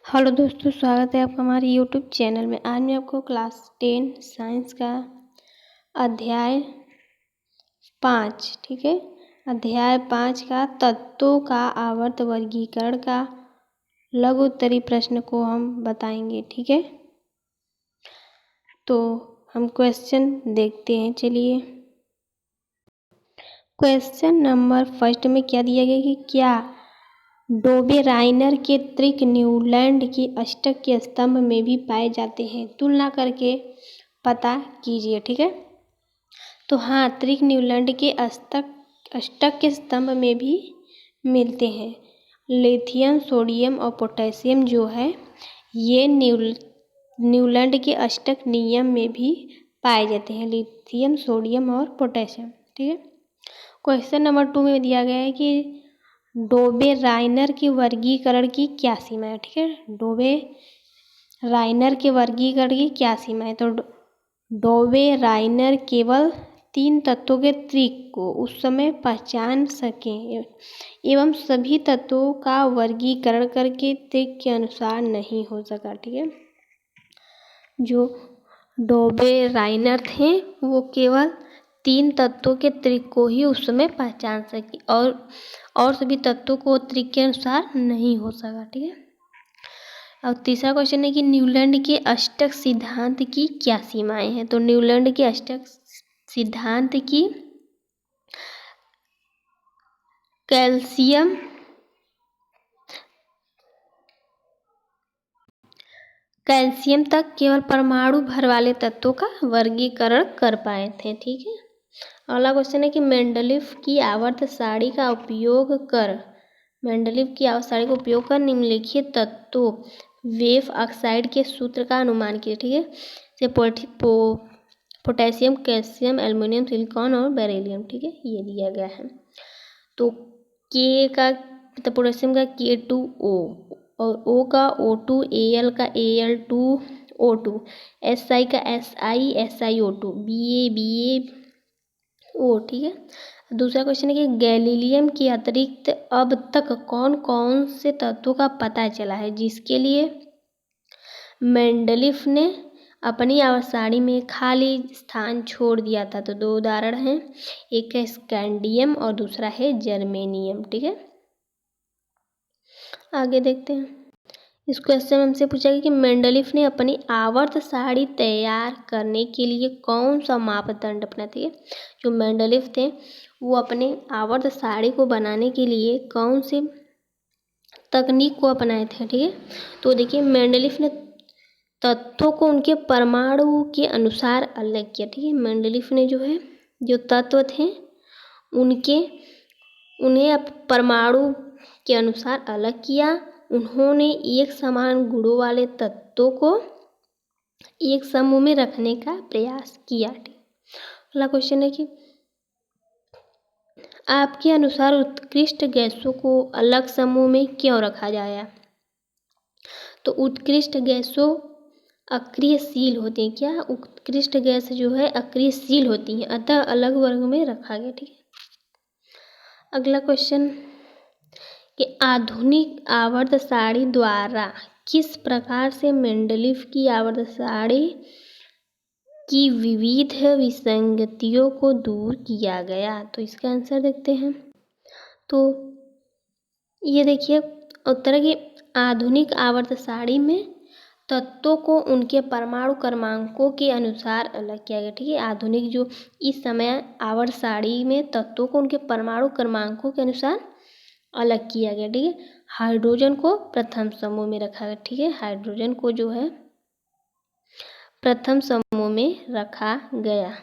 Hello दोस्तों, स्वागत है आपका हमारे यूट्यूब चैनल में। आज मैं आपको क्लास 10 साइंस का अध्याय 5 ठीक है, अध्याय 5 का तत्वों का आवर्त वर्गीकरण का लघु उत्तरीय प्रश्न को हम बताएंगे। ठीक है, तो हम क्वेश्चन देखते हैं। चलिए, क्वेश्चन नंबर फर्स्ट में क्या दिया गया कि क्या डोबेराइनर के त्रिक न्यूलैंड की अष्टक के स्तंभ में भी पाए जाते हैं? तुलना करके पता कीजिए। ठीक है, तो हाँ, त्रिक न्यूलैंड के अष्टक के स्तंभ में भी मिलते हैं। लिथियम, सोडियम और पोटेशियम जो है ये न्यूलैंड के अष्टक नियम में भी पाए जाते हैं। लिथियम, सोडियम और पोटेशियम। ठीक है, क्वेश्चन नंबर 2 में दिया गया है कि डोबेराइनर के वर्गीकरण की क्या सीमा है? ठीक है, डोबेराइनर के वर्गीकरण की क्या सीमा है? तो डोबेराइनर केवल 3 तत्वों के त्रिक को उस समय पहचान सकें एवं सभी तत्वों का वर्गीकरण करके त्रिक के अनुसार नहीं हो सका। ठीक है, जो डोबेराइनर थे वो केवल 3 तत्वों के त्रिक को ही उस समय पहचान सके और सभी तत्वों को त्रिक के अनुसार नहीं हो सका। ठीक है, और तीसरा क्वेश्चन है कि न्यूलैंड के अष्टक सिद्धांत की क्या सीमाएं हैं? तो न्यूलैंड के अष्टक सिद्धांत की कैल्शियम तक केवल परमाणु भर वाले तत्वों का वर्गीकरण कर पाए थे। ठीक है, अगला क्वेश्चन है कि मेंडलीफ की आवर्त सारणी का उपयोग कर निम्नलिखित तत्वों वेफ ऑक्साइड के सूत्र का अनुमान कीजिए। ठीक है, जैसे पोटेशियम, कैल्शियम, एल्युमिनियम, सिलिकॉन और बेरिलियम। ठीक है, ये दिया गया है। तो के का पोटेशियम का K2O और O का O2, Al का Al2O2, Si का SiSiO2, BaBaO। ठीक है, दूसरा क्वेश्चन है कि गैलीलियम के अतिरिक्त अब तक कौन कौन से तत्वों का पता चला है जिसके लिए मेंडलीफ ने अपनी आवर्त सारणी में खाली स्थान छोड़ दिया था? तो 2 उदाहरण हैं, एक है स्कैंडियम और दूसरा है जर्मेनियम। ठीक है, आगे देखते हैं। इस क्वेश्चन में हमसे पूछा गया कि मेंडलीफ ने अपनी आवर्त सारणी तैयार करने के लिए कौन सा मापदंड अपना थे? जो मेंडलीफ थे वो अपने आवर्त सारणी को बनाने के लिए कौन से तकनीक को अपनाए थे? ठीक है, तो देखिए, मेंडलीफ ने तत्वों को उनके परमाणु के अनुसार अलग किया। ठीक है, मेंडलीफ ने जो तत्व थे उन्हें परमाणु के अनुसार अलग किया। उन्होंने एक समान गुणों वाले तत्वों को एक समूह में रखने का प्रयास किया। अगला क्वेश्चन है कि आपके अनुसार उत्कृष्ट गैसों को अलग समूह में क्यों रखा जाए? तो उत्कृष्ट गैसों अक्रियशील होती हैं। क्या उत्कृष्ट गैस जो है अक्रियशील होती हैं, अतः अलग वर्ग में रखा गया। ठीक है, अगला क्वेश्चन कि आधुनिक आवर्त सारणी द्वारा किस प्रकार से मेंडलीफ की आवर्त सारणी की विविध विसंगतियों को दूर किया गया? तो इसका आंसर देखते हैं। तो ये देखिए उत्तर की आधुनिक आवर्त सारणी में तत्वों को उनके परमाणु क्रमांकों के अनुसार अलग किया गया। ठीक है, आधुनिक जो इस समय आवर्त सारणी में तत्वों को उनके परमाणु क्रमांकों के अनुसार अलग किया गया। ठीक है, हाइड्रोजन को प्रथम समूह में रखा गया। ठीक है, हाइड्रोजन को जो है प्रथम समूह में रखा गया।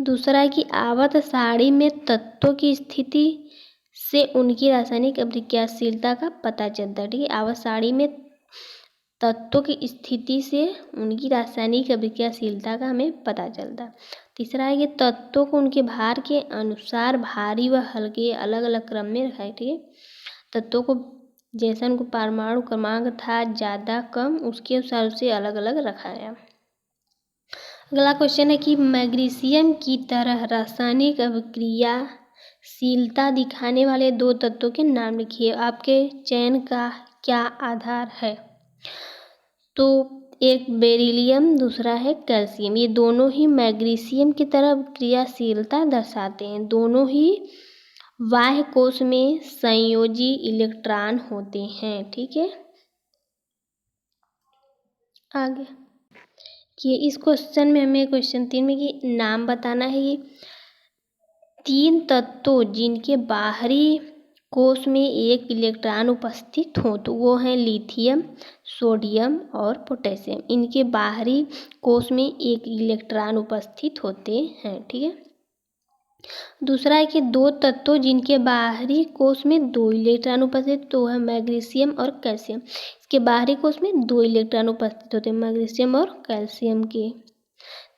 दूसरा है कि आवर्त सारणी में तत्वों की स्थिति से उनकी रासायनिक अभिक्रियाशीलता का पता चलता है। ठीक है, आवर्त सारणी में तत्वों की स्थिति से उनकी रासायनिक अभिक्रियाशीलता का हमें पता चलता है। तीसरा है कि तत्वों को उनके भार के अनुसार भारी व हल्के अलग अलग क्रम में रखा है। ठीक है, तत्वों को जैसा उनको परमाणु क्रमांक था ज़्यादा कम, उसके अनुसार उसे अलग अलग रखा गया। अगला क्वेश्चन है कि मैग्नीशियम की तरह रासायनिक अभिक्रियाशीलता दिखाने वाले 2 तत्वों के नाम लिखिए। आपके चयन का क्या आधार है? तो एक बेरिलियम, दूसरा है कैल्शियम। ये दोनों ही मैग्नीशियम की तरह क्रियाशीलता दर्शाते हैं। दोनों ही बाह्य कोश में संयोजी इलेक्ट्रॉन होते हैं। ठीक है, आगे कि इस क्वेश्चन में हमें क्वेश्चन 3 में कि नाम बताना है। ये 3 तत्वों जिनके बाहरी कोश में एक इलेक्ट्रॉन उपस्थित हो, तो वो हैं लिथियम, सोडियम और पोटेशियम। इनके बाहरी कोश में एक इलेक्ट्रॉन उपस्थित होते हैं। ठीक है, दूसरा है कि 2 तत्वों जिनके बाहरी कोश में 2 इलेक्ट्रॉन उपस्थित, तो है मैग्नीशियम और कैल्शियम। इसके बाहरी कोश में 2 इलेक्ट्रॉन उपस्थित होते हैं, मैग्नीशियम और कैल्शियम के।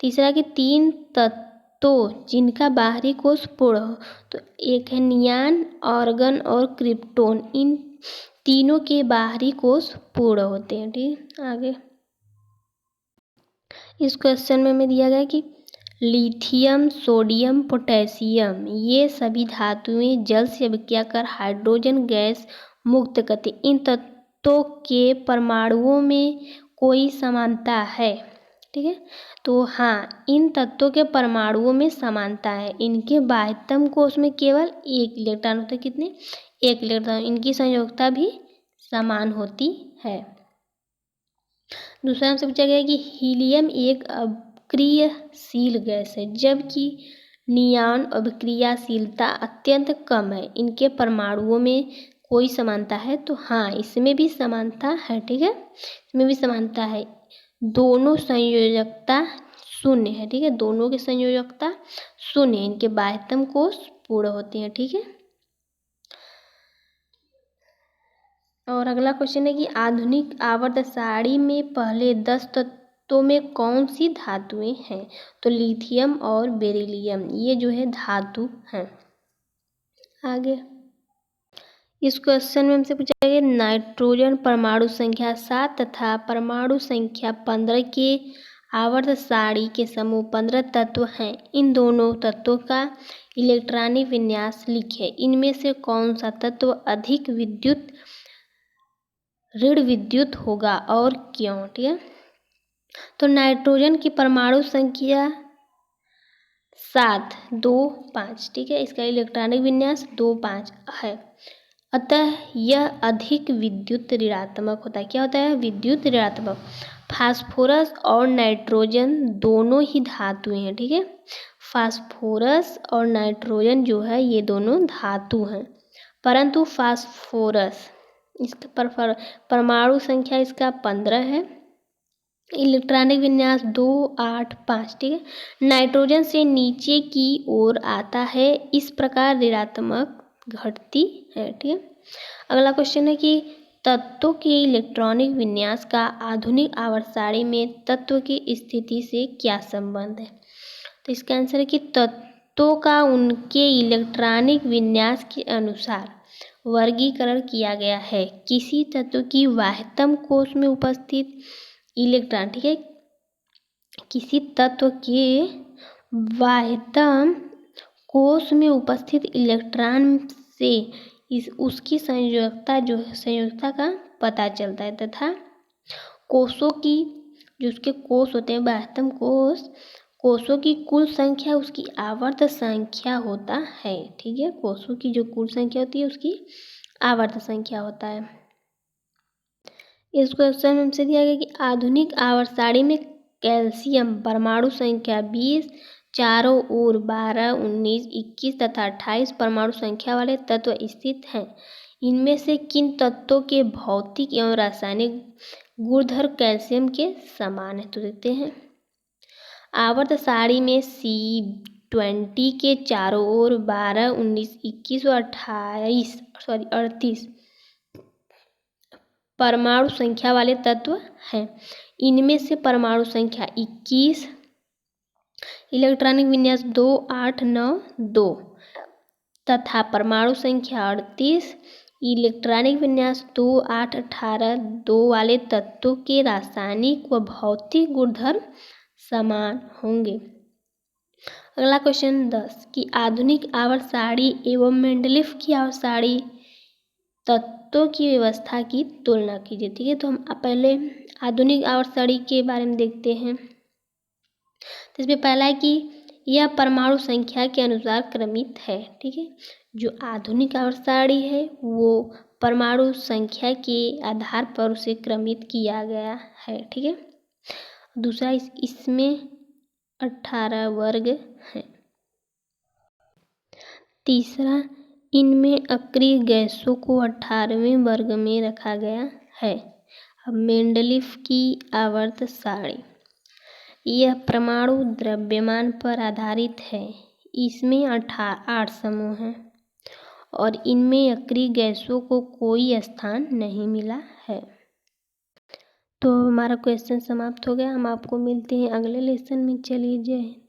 तीसरा कि 3 तत्वों जिनका बाहरी कोश पूर्ण हो, तो एक है नियान, आर्गन और क्रिप्टोन। इन तीनों के बाहरी कोश पूर्ण होते हैं। ठीक, आगे इस क्वेश्चन में हमें दिया गया कि लिथियम, सोडियम, पोटेशियम ये सभी धातुएं जल से अभिक्रिया कर हाइड्रोजन गैस मुक्त करती। इन तत्वों के परमाणुओं में कोई समानता है। ठीक है, तो हाँ, इन तत्वों के परमाणुओं में समानता है। इनके बाह्यतम कोश में केवल एक इलेक्ट्रॉन होता है। कितने? एक इलेक्ट्रॉन। इनकी संयोजकता भी समान होती है। दूसरा हमसे पूछा गया कि हीलियम एक अभिक्रियाशील गैस है, जबकि नियॉन अभिक्रियाशीलता अत्यंत कम है। इनके परमाणुओं में कोई समानता है? तो हाँ, इसमें भी समानता है। ठीक है, इसमें भी समानता है। दोनों संयोजकता शून्य है। ठीक है, दोनों की संयोजकता शून्य है। इनके बाह्यतम कोश पूर्ण होते हैं। ठीक है, और अगला क्वेश्चन है कि आधुनिक आवर्त सारणी में पहले 10 तत्वों में कौन सी धातुएं हैं? तो लिथियम और बेरिलियम ये जो है धातु हैं। आगे इस क्वेश्चन में हमसे पूछा गया नाइट्रोजन परमाणु संख्या 7 तथा परमाणु संख्या 15 के आवर्त सारणी के समूह 15 तत्व हैं। इन दोनों तत्वों का इलेक्ट्रॉनिक विन्यास लिखें। इनमें से कौन सा तत्व अधिक ऋण विद्युत होगा और क्यों? ठीक है, तो नाइट्रोजन की परमाणु संख्या 7, 2, 5। ठीक है, इसका इलेक्ट्रॉनिक विन्यास 2, 5 है। अतः यह अधिक विद्युत ऋणात्मक होता है। क्या होता है? विद्युत ऋणात्मक। फास्फोरस और नाइट्रोजन दोनों ही धातुएं हैं। ठीक है, फास्फोरस और नाइट्रोजन जो है ये दोनों धातु हैं, परंतु फास्फोरस इसका परमाणु संख्या इसका 15 है, इलेक्ट्रॉनिक विन्यास 2, 8, 5। ठीक है, नाइट्रोजन से नीचे की ओर आता है, इस प्रकार ऋणात्मक घटती है। ठीक है, अगला क्वेश्चन है कि तत्वों के इलेक्ट्रॉनिक विन्यास का आधुनिक आवर्त सारणी में तत्व की स्थिति से क्या संबंध है? तो इसका आंसर है कि तत्वों का उनके इलेक्ट्रॉनिक विन्यास के अनुसार वर्गीकरण किया गया है। किसी तत्व की बाह्यतम कोश में उपस्थित इलेक्ट्रॉन, ठीक है, किसी तत्व के बाह्यतम कोश में उपस्थित इलेक्ट्रॉन से उसकी संयोजकता का पता चलता है, तथा कोशों की जो उसके कोश होते हैं, बाह्यतम कोशों की कुल संख्या उसकी आवर्त संख्या होता है। ठीक है, कोशों की जो कुल संख्या होती है उसकी आवर्त संख्या होता है। इस क्वेश्चन में हमसे दिया गया कि आधुनिक आवर्त सारणी में कैल्शियम परमाणु संख्या 20, चारों ओर 12, 19, 21 तथा 28 परमाणु संख्या वाले तत्व स्थित हैं। इनमें से किन तत्वों के भौतिक एवं रासायनिक गुणधर्म कैल्शियम के समान है? तो देखते हैं। आवर्त सारणी में C20 के चारों ओर 12, 19, 21 और 38 परमाणु संख्या वाले तत्व हैं। इनमें से परमाणु संख्या 21, इलेक्ट्रॉनिक विन्यास 2, 8, 9, 2 तथा परमाणु संख्या 38, इलेक्ट्रॉनिक विन्यास 2, 8, 18, 2 वाले तत्वों के रासायनिक व भौतिक गुणधर्म समान होंगे। अगला क्वेश्चन 10 कि आधुनिक आवर्त सारणी एवं मेंडलीफ की आवर्त सारणी तत्वों वस्तुओं की व्यवस्था की तुलना कीजिए। ठीक है, तो हम पहले आधुनिक आवर्त सारणी के बारे में देखते हैं। तो इसमें पहला है कि यह परमाणु संख्या के अनुसार क्रमित है। ठीक है, जो आधुनिक आवर्त सारणी है वो परमाणु संख्या के आधार पर उसे क्रमित किया गया है। ठीक है, दूसरा इसमें 18 वर्ग हैं। तीसरा, इनमें अक्रिय गैसों को 18वें वर्ग में रखा गया है। अब मेंडलीफ की आवर्त सारणी, यह परमाणु द्रव्यमान पर आधारित है। इसमें 8 समूह हैं और इनमें अक्रिय गैसों को कोई स्थान नहीं मिला है। तो हमारा क्वेश्चन समाप्त हो गया। हम आपको मिलते हैं अगले लेसन में। चलिए, जय हिंद।